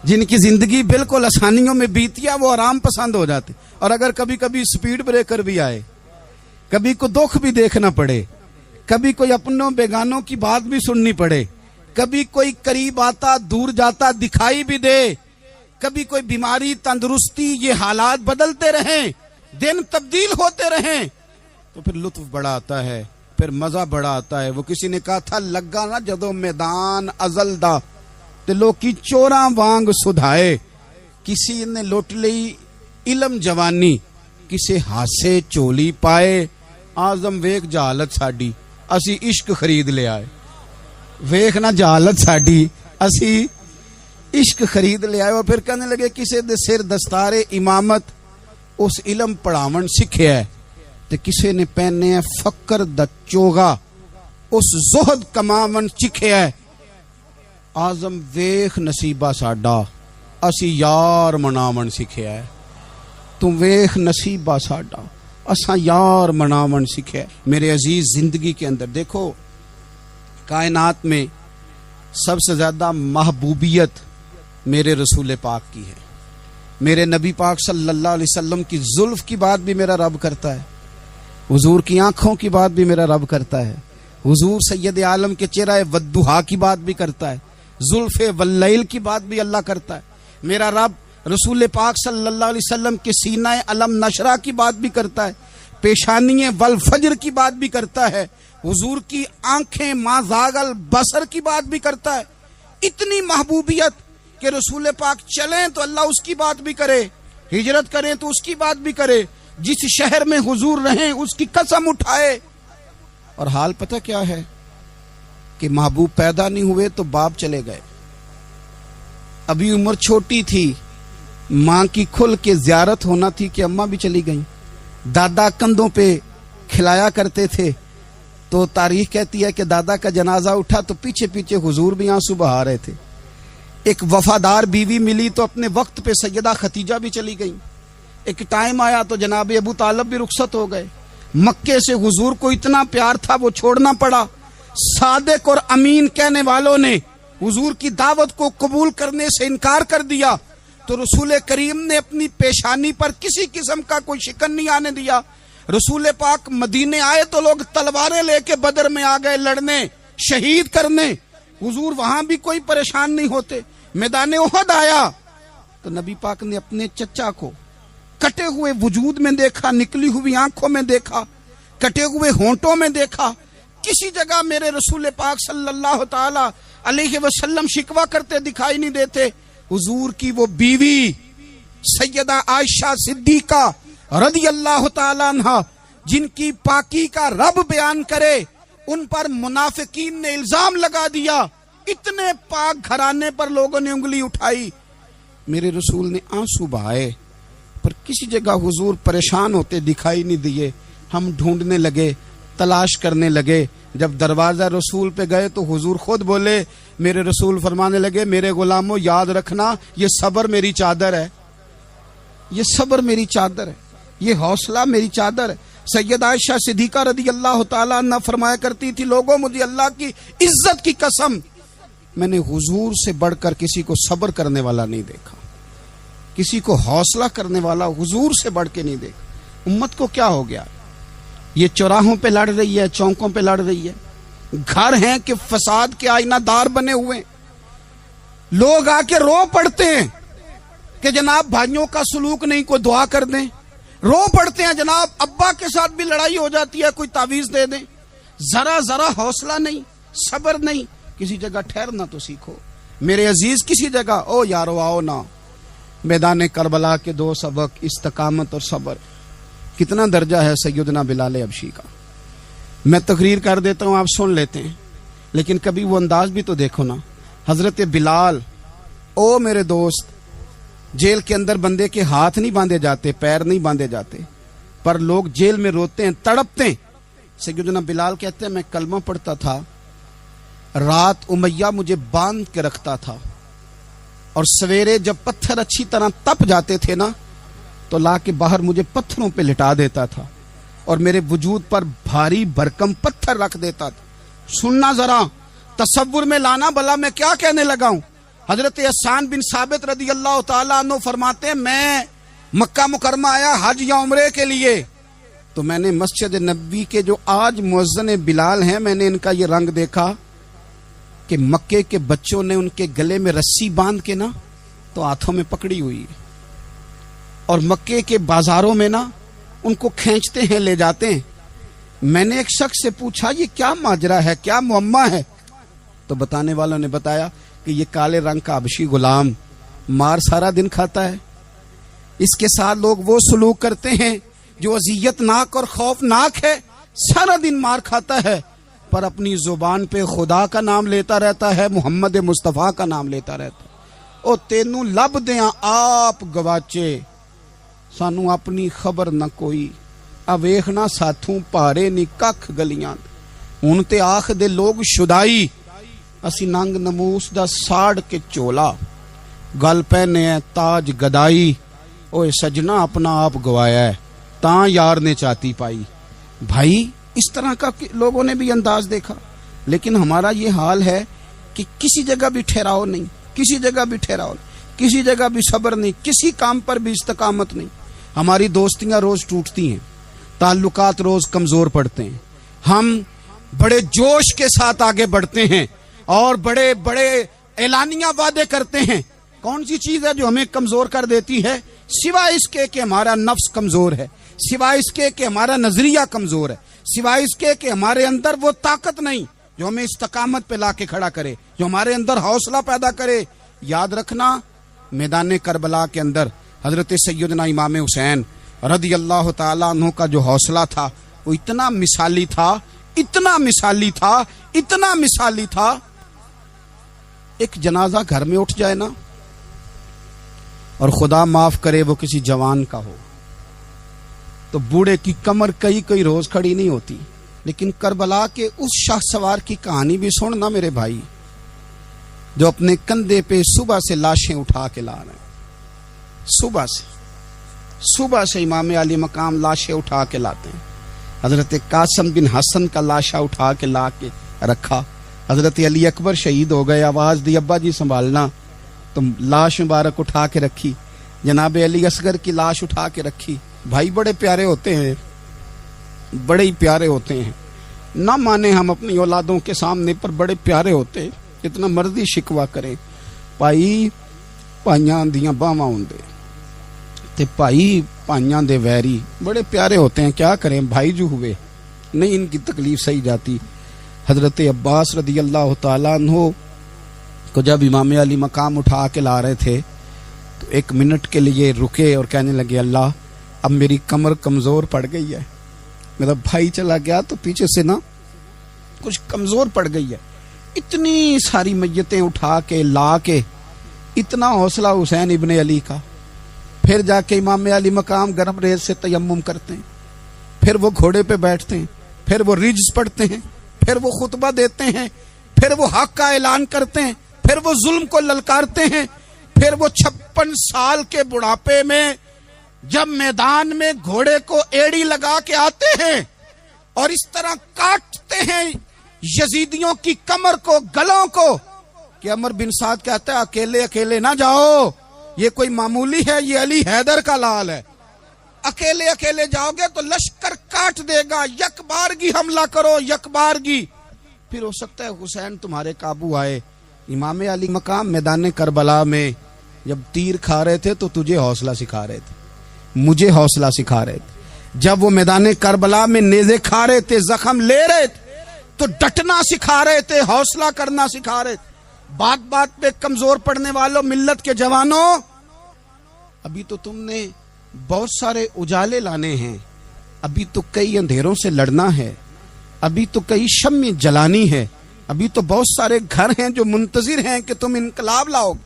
جن کی زندگی بالکل آسانیوں میں بیتی ہے وہ آرام پسند ہو جاتے ہیں۔ اور اگر کبھی کبھی سپیڈ بریکر بھی آئے، کبھی کو دکھ بھی دیکھنا پڑے، کبھی کوئی اپنوں بیگانوں کی بات بھی سننی پڑے، کبھی کوئی قریب آتا دور جاتا دکھائی بھی دے، کبھی کوئی بیماری تندرستی، یہ حالات بدلتے رہیں، دن تبدیل ہوتے رہیں، تو پھر لطف بڑا آتا ہے، پھر مزہ بڑا آتا ہے۔ وہ کسی نے کہا تھا لگا نا جدو میدان ازل دا تے لوکی چوراں وانگ سدھائے، کسی نے لٹ لئی علم جوانی، کسے ہاسے چولی پائے، آزم ویک جہالت ساڈی اسی عشق خرید لے آئے۔ ویکھ نا جہالت ساڈی اسی عشق خرید لے آئے۔ اور پھر کہنے لگے کسے دے سر دستار امامت اس علم پڑھاون سکھیا ہے، تے کسے نے پہنے ہے فقر دا چوغا اس زہد کماون سکھیا ہے۔ آزم ویکھ نصیبہ ساڈا اسی یار مناون سکھیا ہے، تم ویکھ نصیبہ ساڈا اساں یار مناون سکھیا ہے۔ میرے عزیز زندگی کے اندر دیکھو، کائنات میں سب سے زیادہ محبوبیت میرے رسول پاک کی ہے۔ میرے نبی پاک صلی اللہ علیہ وسلم کی زلف کی بات بھی میرا رب کرتا ہے، حضور کی آنکھوں کی بات بھی میرا رب کرتا ہے، حضور سید عالم کے چہرہ والضحیٰ کی بات بھی کرتا ہے، زلف واللیل کی بات بھی اللہ کرتا ہے۔ میرا رب رسول پاک صلی اللہ علیہ وسلم کے سینہ علم نشرہ کی بات بھی کرتا ہے، پیشانی والفجر کی بات بھی کرتا ہے، حضور کی آنکھیں ما زاغ البصر کی بات بھی کرتا ہے۔ اتنی محبوبیت کہ رسول پاک چلیں تو اللہ اس کی بات بھی کرے، ہجرت کریں تو اس کی بات بھی کرے، جس شہر میں حضور رہیں اس کی قسم اٹھائے۔ اور حال پتہ کیا ہے کہ محبوب پیدا نہیں ہوئے تو باپ چلے گئے، ابھی عمر چھوٹی تھی، ماں کی کھل کے زیارت ہونا تھی کہ اماں بھی چلی گئیں، دادا کندھوں پہ کھلایا کرتے تھے، تو تاریخ کہتی ہے کہ دادا کا جنازہ اٹھا تو پیچھے پیچھے حضور بھی آنسو بہا رہے تھے۔ ایک وفادار بیوی ملی تو اپنے وقت پہ سیدہ خدیجہ بھی چلی گئیں، ایک ٹائم آیا تو جناب ابو طالب بھی رخصت ہو گئے۔ مکے سے حضور کو اتنا پیار تھا وہ چھوڑنا پڑا، صادق اور امین کہنے والوں نے حضور کی دعوت کو قبول کرنے سے انکار کر دیا، تو رسول کریم نے اپنی پیشانی پر کسی قسم کا کوئی شکن نہیں آنے دیا۔ رسول پاک مدینے آئے تو لوگ تلواریں لے کے بدر میں آ گئے لڑنے، شہید کرنے، حضور وہاں بھی کوئی پریشان نہیں ہوتے۔ میدان احد آیا تو نبی پاک نے اپنے چچا کو کٹے ہوئے وجود میں دیکھا، نکلی ہوئی آنکھوں میں دیکھا، کٹے ہوئے ہونٹوں میں دیکھا، کسی جگہ میرے رسول پاک صلی اللہ تعالی علیہ وسلم شکوہ کرتے دکھائی نہیں دیتے۔ حضور کی وہ بیوی سیدہ عائشہ صدیقہ رضی اللہ تعالی عنہ، جن کی پاکی کا رب بیان کرے، ان پر منافقین نے الزام لگا دیا، اتنے پاک گھرانے پر لوگوں نے انگلی اٹھائی۔ میرے رسول نے آنسو بہائے، پر کسی جگہ حضور پریشان ہوتے دکھائی نہیں دیے۔ ہم ڈھونڈنے لگے، تلاش کرنے لگے، جب دروازہ رسول پہ گئے تو حضور خود بولے، میرے رسول فرمانے لگے، میرے غلاموں یاد رکھنا یہ صبر میری چادر ہے، یہ صبر میری چادر ہے، یہ حوصلہ میری چادر ہے۔ سیدہ عائشہ صدیقہ رضی اللہ تعالیٰ عنہ فرمایا کرتی تھی، لوگوں مجھے اللہ کی عزت کی قسم میں نے حضور سے بڑھ کر کسی کو صبر کرنے والا نہیں دیکھا، کسی کو حوصلہ کرنے والا حضور سے بڑھ کے نہیں دیکھا۔ امت کو کیا ہو گیا؟ یہ چوراہوں پہ لڑ رہی ہے، چوکوں پہ لڑ رہی ہے، گھر ہیں کہ فساد کے آئینہ دار بنے ہوئے، لوگ آ کے رو پڑتے ہیں کہ جناب بھائیوں کا سلوک نہیں، کوئی دعا کر دیں، رو پڑتے ہیں جناب ابا کے ساتھ بھی لڑائی ہو جاتی ہے، کوئی تعویذ دے دیں، ذرا حوصلہ نہیں، صبر نہیں، کسی جگہ ٹھہرنا تو سیکھو میرے عزیز، کسی جگہ او یارو آؤ نا، میدان کربلا کے دو سبق استقامت اور صبر۔ کتنا درجہ ہے سیدنا بلال حبشی کا، میں تقریر کر دیتا ہوں آپ سن لیتے ہیں، لیکن کبھی وہ انداز بھی تو دیکھو نا۔ حضرت بلال، او میرے دوست، جیل کے اندر بندے کے ہاتھ نہیں باندھے جاتے، پیر نہیں باندھے جاتے، پر لوگ جیل میں روتے ہیں، تڑپتے ہیں۔ سیدنا بلال کہتے ہیں میں کلمہ پڑھتا تھا، رات امیہ مجھے باندھ کے رکھتا تھا، اور سویرے جب پتھر اچھی طرح تپ جاتے تھے نا تو لا کے باہر مجھے پتھروں پہ لٹا دیتا تھا اور میرے وجود پر بھاری بھرکم پتھر رکھ دیتا تھا۔ سننا ذرا، تصور میں لانا، بلا میں کیا کہنے لگا ہوں۔ حضرت حسان بن ثابت رضی اللہ تعالیٰ عنہ فرماتے ہیں میں مکہ مکرمہ آیا حج یا عمرے کے لیے، تو میں نے مسجد نبوی کے جو آج مؤذن بلال ہیں، میں نے ان کا یہ رنگ دیکھا کہ مکے کے بچوں نے ان کے گلے میں رسی باندھ کے نا تو ہاتھوں میں پکڑی ہوئی ہے، اور مکے کے بازاروں میں نا ان کو کھینچتے ہیں، لے جاتے ہیں۔ میں نے ایک شخص سے پوچھا یہ کیا ماجرا ہے، کیا معمہ ہے؟ تو بتانے والوں نے بتایا کہ یہ کالے رنگ کا حبشی غلام مار سارا دن کھاتا ہے، اس کے ساتھ لوگ وہ سلوک کرتے ہیں جو اذیت ناک اور خوفناک ہے، سارا دن مار کھاتا ہے پر اپنی زبان پہ خدا کا نام لیتا رہتا ہے، محمد مصطفیٰ کا نام لیتا رہتا ہے۔ او تینوں لب دیاں آپ گواچے، سانو اپنی خبر نہ کوئی، اویخنا ساتھوں پارے نی ککھ گلیاں، ہن تے آخ دے لوگ شدائی، اسی ننگ نموس دا ساڑ کے چولا، گل پہنے ہے تاج گدائی، اوے سجنا اپنا آپ گوایا ہے تاں یار نے چاتی پائی۔ بھائی اس طرح کا لوگوں نے بھی انداز دیکھا، لیکن ہمارا یہ حال ہے کہ کسی جگہ بھی ٹھہراؤ نہیں، کسی جگہ بھی ٹھہراؤ نہیں، کسی جگہ بھی صبر نہیں، کسی کام پر بھی استقامت نہیں۔ ہماری دوستیاں روز ٹوٹتی ہیں، تعلقات روز کمزور پڑتے ہیں، ہم بڑے جوش کے ساتھ آگے بڑھتے ہیں اور بڑے بڑے اعلانیہ وعدے کرتے ہیں۔ کون سی چیز ہے جو ہمیں کمزور کر دیتی ہے؟ سوائے اس کے کہ ہمارا نفس کمزور ہے، سوائے اس کے کہ ہمارا نظریہ کمزور ہے، سوائے اس کے کہ ہمارے اندر وہ طاقت نہیں جو ہمیں استقامت پہ لا کے کھڑا کرے، جو ہمارے اندر حوصلہ پیدا کرے۔ یاد رکھنا میدان کربلا کے اندر حضرت سیدنا امام حسین رضی اللہ تعالیٰ عنہ کا جو حوصلہ تھا وہ اتنا مثالی تھا، اتنا مثالی تھا، اتنا مثالی تھا۔ ایک جنازہ گھر میں اٹھ جائے نا، اور خدا معاف کرے وہ کسی جوان کا ہو، تو بوڑھے کی کمر کئی روز کھڑی نہیں ہوتی۔ لیکن کربلا کے اس شاہ سوار کی کہانی بھی سننا میرے بھائی، جو اپنے کندھے پہ صبح سے لاشیں اٹھا کے لا رہے ہیں، صبح سے امام علی مقام لاشیں اٹھا کے لاتے ہیں۔ حضرت قاسم بن حسن کا لاشا اٹھا کے لا کے رکھا، حضرت علی اکبر شہید ہو گئے، آواز دی ابا جی سنبھالنا، تو لاش مبارک اٹھا کے رکھی، جناب علی اصغر کی لاش اٹھا کے رکھی۔ بھائی بڑے پیارے ہوتے ہیں، بڑے ہی پیارے ہوتے ہیں، نہ مانے ہم اپنی اولادوں کے سامنے، پر بڑے پیارے ہوتے ہیں، جتنا مرضی شکوا کریں۔ بھائی پائیاں دیاں باواں ہوندے تے بھائی پائیاں دے ویری، بڑے پیارے ہوتے ہیں، کیا کریں بھائی جو ہوئے نہیں ان کی تکلیف سہی جاتی۔ حضرت عباس رضی اللہ تعالیٰ عنہ کو جب امام علی مقام اٹھا کے لا رہے تھے تو ایک منٹ کے لیے رکے اور کہنے لگے اللہ اب میری کمر کمزور پڑ گئی ہے، میرا بھائی چلا گیا تو پیچھے سے نا کچھ کمزور پڑ گئی ہے۔ اتنی ساری میتیں اٹھا کے لا کے، اتنا حوصلہ حسین ابن علی کا۔ پھر جا کے امام علی مقام گرم ریت سے تیمم کرتے ہیں، پھر وہ گھوڑے پہ بیٹھتے ہیں، پھر وہ رجز پڑھتے ہیں، پھر وہ خطبہ دیتے ہیں، پھر وہ حق کا اعلان کرتے ہیں، پھر وہ ظلم کو للکارتے ہیں، پھر وہ 56 سال کے بڑھاپے میں جب میدان میں گھوڑے کو ایڑی لگا کے آتے ہیں اور اس طرح کاٹتے ہیں یزیدیوں کی کمر کو، گلوں کو، کہ عمر بن سعد کہتا ہے اکیلے اکیلے نہ جاؤ، یہ کوئی معمولی ہے، یہ علی حیدر کا لال ہے، اکیلے اکیلے جاؤ گے تو لشکر کاٹ دے گا، یک بارگی حملہ کرو، یک بارگی، پھر ہو سکتا ہے حسین تمہارے قابو آئے۔ امام علی مقام میدان کربلا میں جب تیر کھا رہے تھے تو تجھے حوصلہ سکھا رہے تھے، مجھے حوصلہ سکھا رہے تھے۔ جب وہ میدان کربلا میں نیزے کھا رہے تھے، زخم لے رہے تھے تو ڈٹنا سکھا رہے تھے، حوصلہ کرنا سکھا رہے تھے۔ بات بات پہ کمزور پڑنے والوں، ملت کے جوانوں، ابھی تو تم نے بہت سارے اجالے لانے ہیں، ابھی تو کئی اندھیروں سے لڑنا ہے، ابھی تو کئی شمع جلانی ہے، ابھی تو بہت سارے گھر ہیں جو منتظر ہیں کہ تم انقلاب لاؤ گے،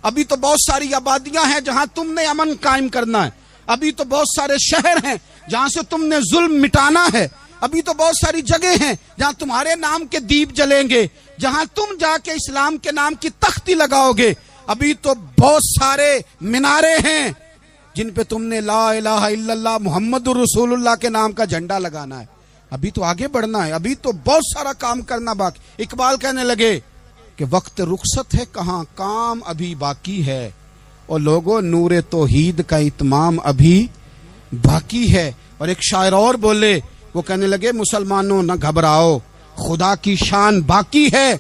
ابھی تو بہت ساری آبادیاں ہیں جہاں تم نے امن قائم کرنا ہے، ابھی تو بہت سارے شہر ہیں جہاں سے تم نے ظلم مٹانا ہے، ابھی تو بہت ساری جگہ ہیں جہاں تمہارے نام کے دیپ جلیں گے، جہاں تم جا کے اسلام کے نام کی تختی لگاؤ گے، ابھی تو بہت سارے مینارے ہیں جن پہ تم نے لا الہ الا اللہ محمد الرسول اللہ کے نام کا جھنڈا لگانا ہے، ابھی تو آگے بڑھنا ہے، ابھی تو بہت سارا کام کرنا باقی۔ اقبال کہنے لگے کہ وقت رخصت ہے کہاں، کام ابھی باقی ہے، اور لوگوں نور توحید کا اتمام ابھی باقی ہے۔ اور ایک شاعر اور بولے، وہ کہنے لگے مسلمانوں نہ گھبراؤ، خدا کی شان باقی ہے،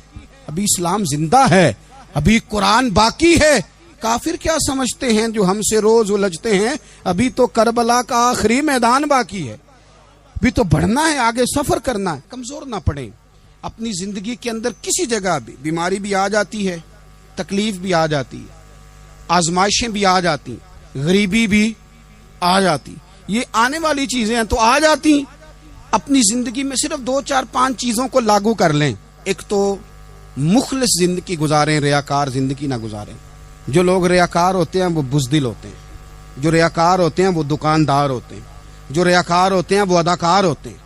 ابھی اسلام زندہ ہے، ابھی قرآن باقی ہے۔ کافر کیا سمجھتے ہیں جو ہم سے روز الجھتے ہیں، ابھی تو کربلا کا آخری میدان باقی ہے، ابھی تو بڑھنا ہے، آگے سفر کرنا ہے۔ کمزور نہ پڑیں، اپنی زندگی کے اندر کسی جگہ بھی بیماری بھی آ جاتی ہے، تکلیف بھی آ جاتی ہے، آزمائشیں بھی آ جاتی، غریبی بھی آ جاتی، یہ آنے والی چیزیں ہیں تو آ جاتی۔ اپنی زندگی میں صرف 2 4 5 چیزوں کو لاگو کر لیں۔ ایک تو مخلص زندگی گزاریں، ریاکار زندگی نہ گزاریں۔ جو لوگ ریاکار ہوتے ہیں وہ بزدل ہوتے ہیں، جو ریاکار ہوتے ہیں وہ دکاندار ہوتے ہیں، جو ریاکار ہوتے ہیں وہ اداکار ہوتے ہیں،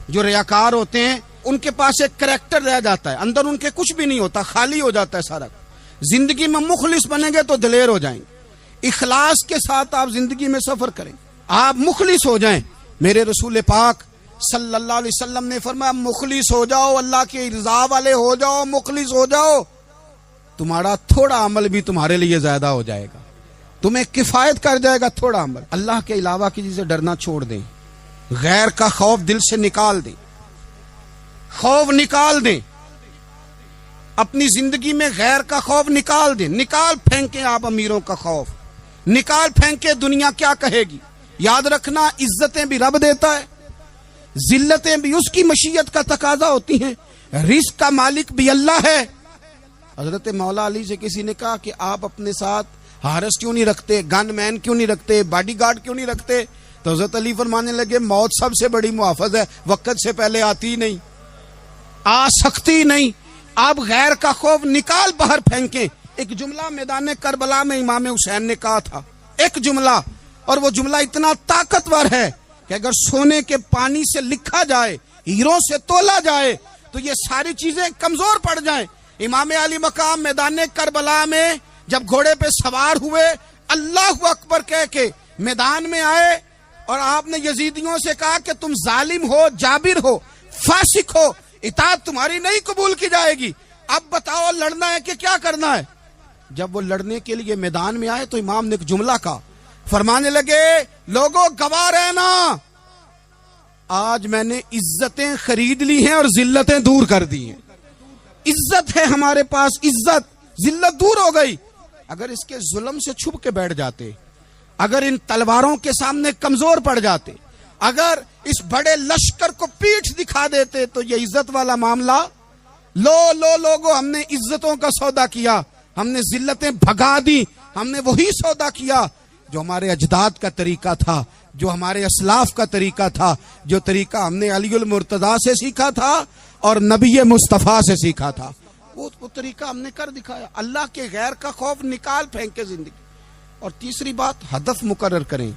جو ریاکار ہوتے ہیں ان کے پاس ایک کریکٹر رہ جاتا ہے، اندر ان کے کچھ بھی نہیں ہوتا، خالی ہو جاتا ہے سارا۔ زندگی میں مخلص بنیں گے تو دلیر ہو جائیں گے، اخلاص کے ساتھ آپ زندگی میں سفر کریں، آپ مخلص ہو جائیں۔ میرے رسول پاک صلی اللہ علیہ وسلم نے فرمایا مخلص ہو جاؤ، اللہ کی رضا والے ہو جاؤ، مخلص ہو جاؤ، تمہارا تھوڑا عمل بھی تمہارے لیے زیادہ ہو جائے گا، تمہیں کفایت کر جائے گا تھوڑا عمل۔ اللہ کے علاوہ کسی سے ڈرنا چھوڑ دیں، غیر کا خوف دل سے نکال دیں، خوف نکال دیں، اپنی زندگی میں غیر کا خوف نکال دیں، نکال پھینکیں آپ امیروں کا خوف، نکال پھینکیں دنیا کیا کہے گی۔ یاد رکھنا عزتیں بھی رب دیتا ہے، ذلتیں بھی اس کی مشیت کا تقاضا ہوتی ہیں، رزق کا مالک بھی اللہ ہے۔ حضرت مولا علی سے کسی نے کہا کہ آپ اپنے ساتھ حارس کیوں نہیں رکھتے، گن مین کیوں نہیں رکھتے، باڈی گارڈ کیوں نہیں رکھتے؟ تو حضرت علی فرمانے لگے موت سب سے بڑی محافظ ہے، وقت سے پہلے آتی نہیں، آ سکتی نہیں۔ آپ غیر کا خوف نکال باہر پھینکیں۔ ایک جملہ میدان کربلا میں امام حسین نے کہا تھا، ایک جملہ، اور وہ جملہ اتنا طاقتور ہے کہ اگر سونے کے پانی سے لکھا جائے، ہیروں سے تولا جائے تو یہ ساری چیزیں کمزور پڑ جائیں۔ امام علی مقام میدان کربلا میں جب گھوڑے پہ سوار ہوئے، اللہ اکبر کہہ کے میدان میں آئے، اور آپ نے یزیدیوں سے کہا کہ تم ظالم ہو، جابر ہو، فاسق ہو، اطاعت تمہاری نہیں قبول کی جائے گی، اب بتاؤ لڑنا ہے کہ کیا کرنا ہے۔ جب وہ لڑنے کے لیے میدان میں آئے تو امام نے ایک جملہ کہا، فرمانے لگے لوگوں گواہ رہنا، آج میں نے عزتیں خرید لی ہیں اور ذلتیں دور کر دی ہیں۔ عزت ہے ہمارے پاس، عزت، ذلت دور ہو گئی۔ اگر اس کے ظلم سے چھپ کے بیٹھ جاتے، اگر ان تلواروں کے سامنے کمزور پڑ جاتے، اگر اس بڑے لشکر کو پیٹھ دکھا دیتے تو یہ عزت والا معاملہ لوگوں ہم نے عزتوں کا سودا کیا، ہم نے ذلتیں بھگا دی، ہم نے وہی سودا کیا جو ہمارے اجداد کا طریقہ تھا، جو ہمارے اسلاف کا طریقہ تھا، جو طریقہ ہم نے علی المرتضیٰ سے سیکھا تھا اور نبی مصطفیٰ سے سیکھا تھا، وہ طریقہ ہم نے کر دکھایا۔ اللہ کے غیر کا خوف نکال پھینکے زندگی۔ اور تیسری بات، ہدف مقرر کریں،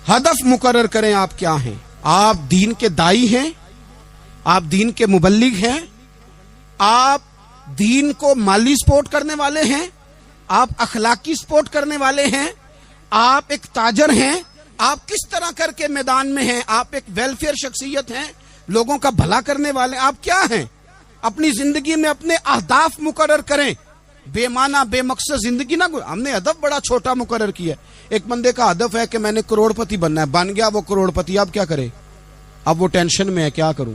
ہدف مقرر کریں۔ آپ کیا ہیں؟ آپ دین کے دائی ہیں، آپ دین کے مبلغ ہیں، آپ دین کو مالی سپورٹ کرنے والے ہیں، آپ اخلاقی سپورٹ کرنے والے ہیں، آپ ایک تاجر ہیں، آپ کس طرح کر کے میدان میں ہیں، آپ ایک ویلفیئر شخصیت ہیں، لوگوں کا بھلا کرنے والے، آپ کیا ہیں؟ اپنی زندگی میں اپنے اہداف مقرر کریں، بے معنی بے مقصد زندگی نہ. ہم نے ہدف بڑا چھوٹا مقرر کیا. ایک بندے کا ہدف ہے کہ میں نے کروڑ پتی بننا ہے، بن گیا وہ کروڑ پتی، اب کیا کرے؟ اب وہ ٹینشن میں ہے کیا کروں.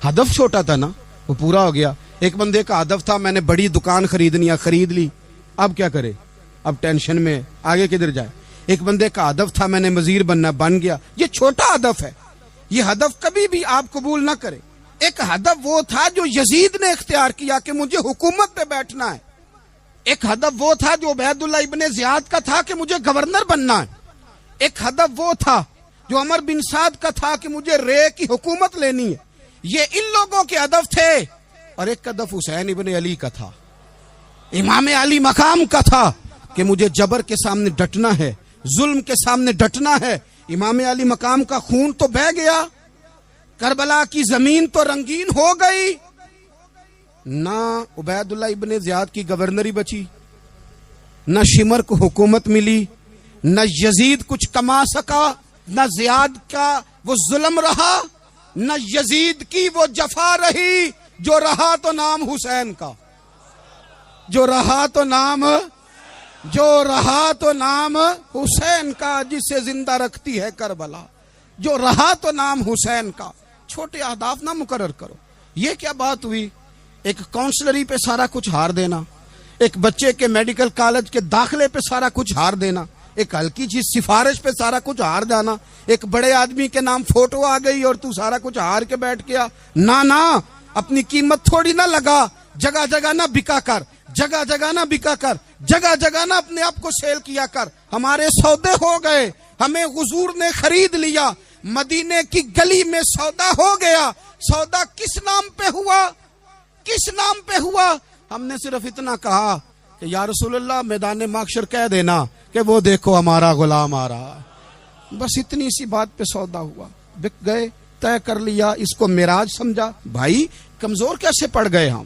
ہدف چھوٹا تھا نا، وہ پورا ہو گیا. ایک بندے کا ہدف تھا میں نے بڑی دکان خریدنی ہے، خرید لی، اب کیا کرے؟ اب ٹینشن میں آگے کدھر جائے. ایک بندے کا ہدف تھا میں نے وزیر بننا، بن گیا. یہ چھوٹا ہدف ہے، یہ ہدف کبھی بھی آپ قبول نہ کریں. ایک ہدف وہ تھا جو یزید نے اختیار کیا کہ مجھے حکومت پہ بیٹھنا ہے. ایک ہدف وہ تھا جو عبید اللہ ابن زیاد کا تھا کہ مجھے گورنر بننا ہے. ایک ہدف وہ تھا جو عمر بن سعد کا تھا کہ مجھے رے کی حکومت لینی ہے. یہ ان لوگوں کے ہدف تھے. اور ایک ہدف حسین ابن علی کا تھا، امام علی مقام کا تھا کہ مجھے جبر کے سامنے ڈٹنا ہے، ظلم کے سامنے ڈٹنا ہے. امام علی مقام کا خون تو بہہ گیا، کربلا کی زمین تو رنگین ہو گئی، نہ عبید اللہ ابن زیاد کی گورنری بچی، نہ شمر کو حکومت ملی، نہ یزید کچھ کما سکا، نہ زیاد کا وہ ظلم رہا، نہ یزید کی وہ جفا رہی. جو رہا تو نام حسین کا، جو رہا تو نام حسین کا، جسے زندہ رکھتی ہے کربلا. جو رہا تو نام حسین کا. چھوٹے اہداف نہ مقرر کرو. یہ کیا بات ہوئی؟ ایک کاؤنسلری پہ سارا کچھ ہار دینا، ایک بچے کے میڈیکل کالج کے داخلے پہ سارا کچھ ہار دینا، ایک ہلکی چیز سفارش پہ سارا کچھ ہار جانا، ایک بڑے آدمی کے نام فوٹو آ گئی اور تو سارا کچھ ہار کے بیٹھ گیا. نہ اپنی قیمت تھوڑی نہ لگا، جگہ جگہ نہ بکا کر، جگہ جگہ نہ بکا کر، جگہ جگہ نہ اپنے آپ کو سیل کیا کر. ہمارے سودے ہو گئے، ہمیں حضور نے خرید لیا، مدینے کی گلی میں سودا ہو گیا. سودا کس نام پہ ہوا؟ کس نام پہ ہوا؟ ہم نے صرف اتنا کہا کہ یا رسول اللہ میدان محشر کہہ دینا کہ وہ دیکھو ہمارا غلام آ رہا ہے. بس اتنی سی بات پہ سودا ہوا، بک گئے، طے کر لیا، اس کو معراج سمجھا. بھائی کمزور کیسے پڑ گئے ہم؟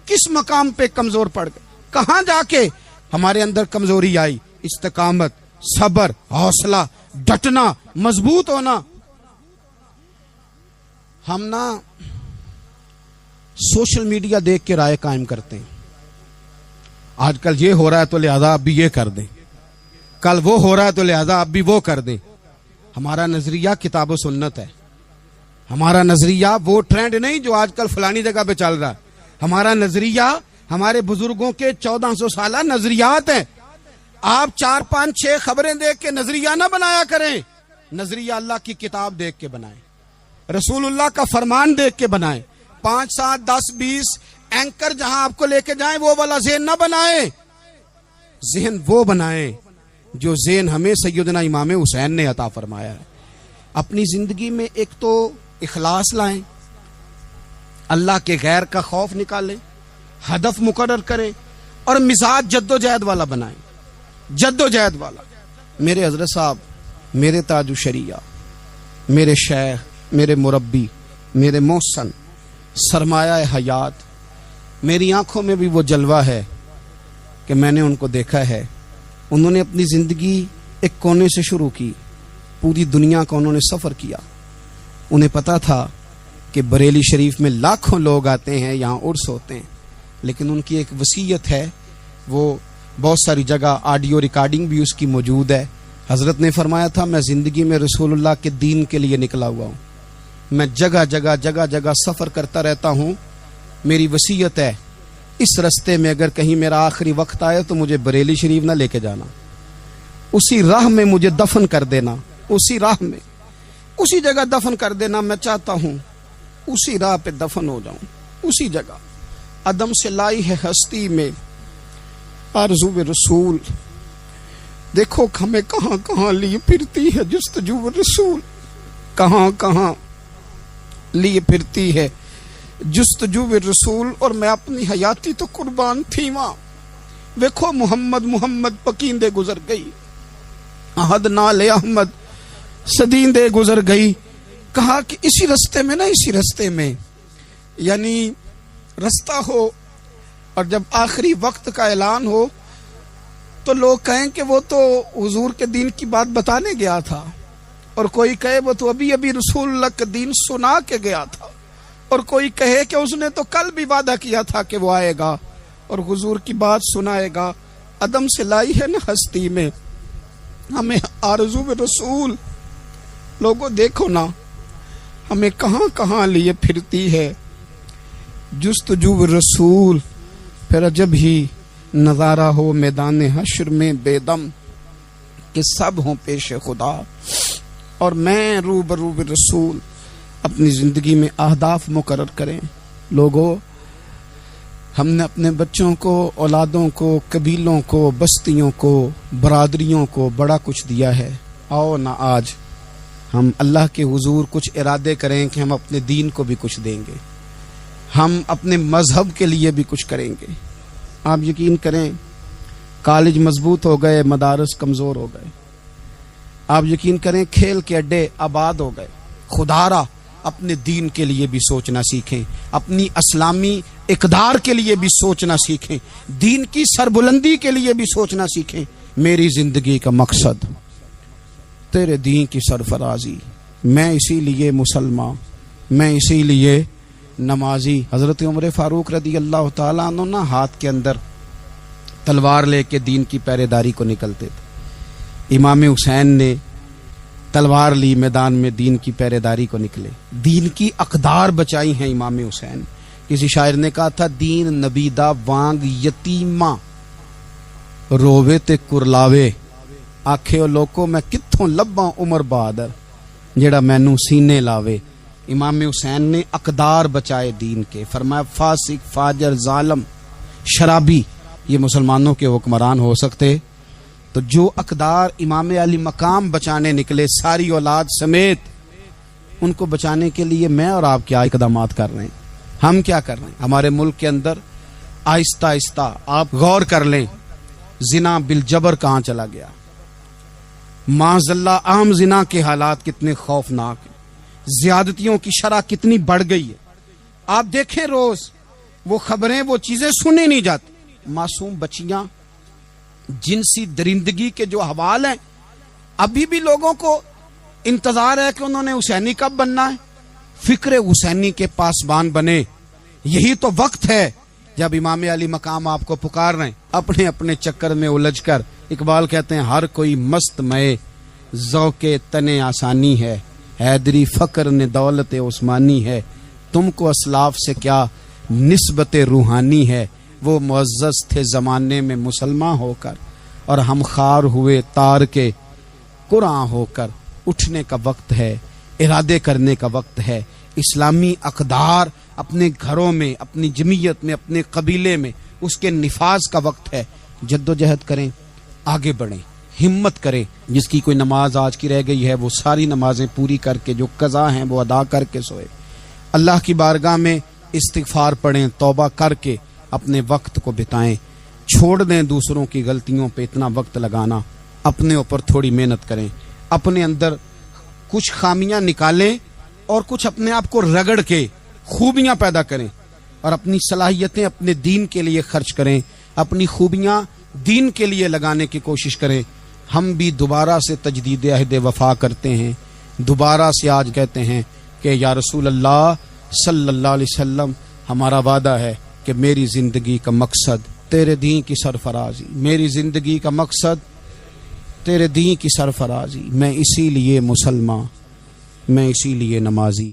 کس مقام پہ کمزور پڑ گئے؟ کہاں جا کے ہمارے اندر کمزوری آئی؟ استقامت، صبر، حوصلہ، ڈٹنا، مضبوط ہونا. ہم نا سوشل میڈیا دیکھ کے رائے قائم کرتے ہیں. آج کل یہ ہو رہا ہے تو لہذا اب بھی یہ کر دیں، کل وہ ہو رہا ہے تو لہذا اب بھی وہ کر دیں. ہمارا نظریہ کتاب و سنت ہے. ہمارا نظریہ وہ ٹرینڈ نہیں جو آج کل فلانی جگہ پہ چل رہا ہے. ہمارا نظریہ ہمارے بزرگوں کے 1400 سالہ نظریات ہیں. آپ 4 5 6 خبریں دیکھ کے نظریہ نہ بنایا کریں. نظریہ اللہ کی کتاب دیکھ کے بنائیں، رسول اللہ کا فرمان دیکھ کے بنائیں. 5 7 10 20 اینکر جہاں آپ کو لے کے جائیں وہ والا ذہن نہ بنائیں. ذہن وہ بنائیں جو ذہن ہمیں سیدنا امام حسین نے عطا فرمایا ہے. اپنی زندگی میں ایک تو اخلاص لائیں، اللہ کے غیر کا خوف نکالیں، ہدف مقرر کریں اور مزاج جد و جہد والا بنائیں. جد و جہد والا. میرے حضرت صاحب، میرے تاج الشریعہ، میرے شیخ، میرے مربی، میرے محسن، سرمایہ حیات، میری آنکھوں میں بھی وہ جلوہ ہے کہ میں نے ان کو دیکھا ہے. انہوں نے اپنی زندگی ایک کونے سے شروع کی، پوری دنیا کا انہوں نے سفر کیا. انہیں پتا تھا کہ بریلی شریف میں لاکھوں لوگ آتے ہیں، یہاں عرس ہوتے ہیں، لیکن ان کی ایک وصیت ہے، وہ بہت ساری جگہ آڈیو ریکارڈنگ بھی اس کی موجود ہے. حضرت نے فرمایا تھا میں زندگی میں رسول اللہ کے دین کے لیے نکلا ہوا ہوں، میں جگہ جگہ سفر کرتا رہتا ہوں. میری وصیت ہے اس رستے میں اگر کہیں میرا آخری وقت آئے تو مجھے بریلی شریف نہ لے کے جانا، اسی راہ میں مجھے دفن کر دینا، اسی راہ میں، اسی جگہ دفن کر دینا. میں چاہتا ہوں اسی راہ پہ دفن ہو جاؤں، اسی جگہ. عدم سے لائی ہے ہستی میں آرزو رسول، دیکھو ہمیں کہاں کہاں لیے پھرتی ہے جستجو رسول، کہاں کہاں لیے پھرتی ہے جستجو رسول. اور میں اپنی حیاتی تو قربان تھی وہاں. دیکھو محمد پکیندے گزر گئی، احد نال احمد صدیندے گزر گئی. کہا کہ اسی رستے میں یعنی رستہ ہو، اور جب آخری وقت کا اعلان ہو تو لوگ کہیں کہ وہ تو حضور کے دین کی بات بتانے گیا تھا، اور کوئی کہے وہ تو ابھی ابھی رسول اللہ کا دین سنا کے گیا تھا، اور کوئی کہے کہ اس نے تو کل بھی وعدہ کیا تھا کہ وہ آئے گا اور حضور کی بات سنائے گا۔ عدم سے لائی ہے نا ہستی میں ہمیں آرزو رسول۔ لوگوں دیکھو نا ہمیں کہاں کہاں لیے پھرتی ہے جستجو رسول، پھر عجب ہی نظارہ ہو میدان حشر میں بے دم کہ سب ہوں پیش خدا، اور میں روبرو رسول۔ اپنی زندگی میں اہداف مقرر کریں لوگوں۔ ہم نے اپنے بچوں کو، اولادوں کو، قبیلوں کو، بستیوں کو، برادریوں کو بڑا کچھ دیا ہے۔ آؤ نہ آج ہم اللہ کے حضور کچھ ارادے کریں کہ ہم اپنے دین کو بھی کچھ دیں گے، ہم اپنے مذہب کے لیے بھی کچھ کریں گے۔ آپ یقین کریں کالج مضبوط ہو گئے، مدارس کمزور ہو گئے۔ آپ یقین کریں کھیل کے اڈے آباد ہو گئے۔ خدارا اپنے دین کے لیے بھی سوچنا سیکھیں، اپنی اسلامی اقدار کے لیے بھی سوچنا سیکھیں، دین کی سربلندی کے لیے بھی سوچنا سیکھیں۔ میری زندگی کا مقصد تیرے دین کی سرفرازی، میں اسی لیے مسلمان، میں اسی لیے نمازی۔ حضرت عمر فاروق رضی اللہ تعالیٰ عنہ نا ہاتھ کے اندر تلوار لے کے دین کی پہرے داری کو نکلتے تھے۔ امام حسین نے تلوار لی، میدان میں دین کی پہرے داری کو نکلے، دین کی اقدار بچائی ہیں امام حسین۔ کسی شاعر نے کہا تھا دین نبی دا وانگ یتیماں رووے تے کرلاوے، آکھے او لوکو میں کتھوں لباں عمر بہادر جیڑا مینوں سینے لاوے۔ امام حسین نے اقدار بچائے دین کے۔ فرمایا فاسق، فاجر، ظالم، شرابی یہ مسلمانوں کے حکمران ہو سکتے؟ تو جو اقدار امام علی مقام بچانے نکلے ساری اولاد سمیت، ان کو بچانے کے لیے میں اور آپ کیا اقدامات کر رہے ہیں؟ ہم کیا کر رہے ہیں؟ ہمارے ملک کے اندر آہستہ آہستہ آپ غور کر لیں زنا بالجبر کہاں چلا گیا، معاذ اللہ عام زنا کے حالات کتنے خوفناک ہیں، زیادتیوں کی شرح کتنی بڑھ گئی ہے۔ آپ دیکھیں روز وہ خبریں، وہ چیزیں سنی نہیں جاتی۔ معصوم بچیاں، جنسی درندگی کے جو حوال ہیں، ابھی بھی لوگوں کو انتظار ہے کہ انہوں نے حسینی کب بننا ہے، فکر حسینی کے پاسبان بنے۔ یہی تو وقت ہے جب امام علی مقام آپ کو پکار رہے ہیں۔ اپنے اپنے چکر میں الجھ کر اقبال کہتے ہیں ہر کوئی مست مئے ذوق تنے آسانی ہے، حیدری فقر نے دولت عثمانی ہے، تم کو اسلاف سے کیا نسبت روحانی ہے، وہ معزز تھے زمانے میں مسلمان ہو کر، اور ہم خار ہوئے تار کے قرآن ہو کر۔ اٹھنے کا وقت ہے، ارادے کرنے کا وقت ہے۔ اسلامی اقدار اپنے گھروں میں، اپنی جمعیت میں، اپنے قبیلے میں اس کے نفاذ کا وقت ہے۔ جد و جہد کریں، آگے بڑھیں، ہمت کریں۔ جس کی کوئی نماز آج کی رہ گئی ہے وہ ساری نمازیں پوری کر کے، جو قضا ہیں وہ ادا کر کے سوئے۔ اللہ کی بارگاہ میں استغفار پڑھیں، توبہ کر کے اپنے وقت کو بتائیں، چھوڑ دیں دوسروں کی غلطیوں پہ اتنا وقت لگانا، اپنے اوپر تھوڑی محنت کریں، اپنے اندر کچھ خامیاں نکالیں اور کچھ اپنے آپ کو رگڑ کے خوبیاں پیدا کریں، اور اپنی صلاحیتیں اپنے دین کے لیے خرچ کریں، اپنی خوبیاں دین کے لیے لگانے کی کوشش کریں۔ ہم بھی دوبارہ سے تجدید عہد وفا کرتے ہیں، دوبارہ سے آج کہتے ہیں کہ یا رسول اللہ صلی اللہ علیہ وسلم، ہمارا وعدہ ہے کہ میری زندگی کا مقصد تیرے دین کی سرفرازی، میری زندگی کا مقصد تیرے دین کی سرفرازی، میں اسی لیے مسلمان، میں اسی لیے نمازی۔